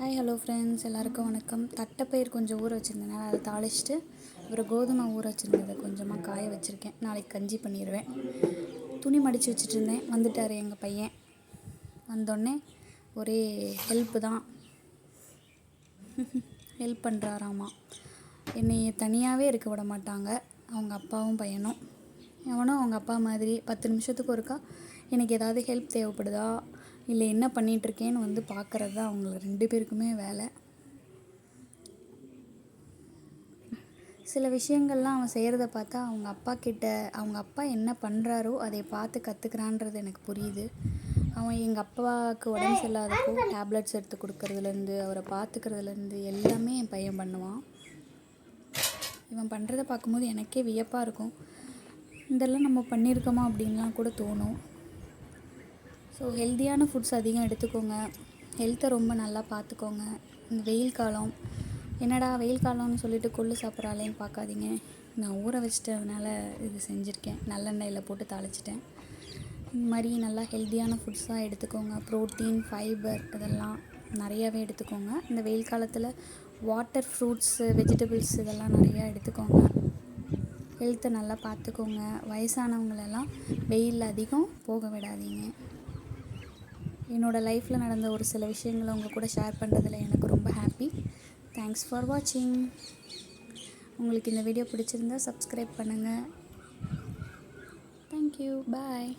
Hi hello friends, எல்லாருக்கும் வணக்கம். தட்டைப்பயிர் கொஞ்சம் ஊற வச்சுருந்தேன், அதை தாளிச்சிட்டு ஒரு கோதுமை ஊற வச்சுருந்ததை கொஞ்சமாக காய வச்சுருக்கேன். நாளைக்கு கஞ்சி பண்ணிடுவேன். துணி மடித்து வச்சுட்டு இருந்தேன், வந்துட்டார் எங்கள் பையன். வந்தோடனே ஒரே ஹெல்ப்பு தான். ஹெல்ப் பண்ணுறாராமா. என்னை தனியாகவே இருக்க விட மாட்டாங்க, அவங்க அப்பாவும் பையனும். அவனும் அவங்க அப்பா மாதிரி 10 நிமிஷத்துக்கு ஒருக்கா எனக்கு ஏதாவது ஹெல்ப் தேவைப்படுதா இல்லை என்ன பண்ணிகிட்ருக்கேன்னு வந்து பார்க்குறது தான் அவங்க 2 பேருக்குமே வேலை. சில விஷயங்கள்லாம் அவன் செய்கிறத பார்த்தா அவங்க அப்பா என்ன பண்ணுறாரோ அதை பார்த்து கற்றுக்கிறான்றது எனக்கு புரியுது. அவன் எங்கள் அப்பாவுக்கு உடம்பு சரியில்லாதப்போ டேப்லெட்ஸ் எடுத்து கொடுக்கறதுலேருந்து அவரை பார்த்துக்கிறதுலேருந்து எல்லாமே என் பையன் பண்ணுவான். இவன் பண்ணுறதை பார்க்கும்போது எனக்கே வியப்பாக இருக்கும். இதெல்லாம் நம்ம பண்ணியிருக்கோமா அப்படின்லாம் கூட தோணும். ஸோ ஹெல்த்தியான ஃபுட்ஸ் அதிகம் எடுத்துக்கோங்க. ஹெல்த்தை ரொம்ப நல்லா பார்த்துக்கோங்க. இந்த வெயில் காலம், என்னடா வெயில் காலம்னு சொல்லிட்டு கொள்ளு சாப்பிட்றாளேன்னு பார்க்காதீங்க. நான் ஊற வச்சிட்டதுனால இது செஞ்சுருக்கேன். நல்லெண்ணெயில் போட்டு தாளிச்சிட்டேன். இந்த மாதிரி நல்லா ஹெல்த்தியான ஃபுட்ஸாக எடுத்துக்கோங்க. ப்ரோட்டீன், ஃபைபர் இதெல்லாம் நிறையாவே எடுத்துக்கோங்க. இந்த வெயில் காலத்தில் வாட்டர், ஃப்ரூட்ஸு, வெஜிடபிள்ஸ் இதெல்லாம் நிறையா எடுத்துக்கோங்க. ஹெல்த்தை நல்லா பார்த்துக்கோங்க. வயசானவங்களெல்லாம் வெயிலில் அதிகம் போக விடாதீங்க. என்னோடய லைஃப்பில் நடந்த ஒரு சில விஷயங்களை உங்கள் கூட ஷேர் பண்ணுறதுல எனக்கு ரொம்ப ஹாப்பி. தேங்க்ஸ் ஃபார் வாட்சிங். உங்களுக்கு இந்த வீடியோ பிடிச்சிருந்தா சப்ஸ்கிரைப் பண்ணுங்கள். தேங்க்யூ. பாய்.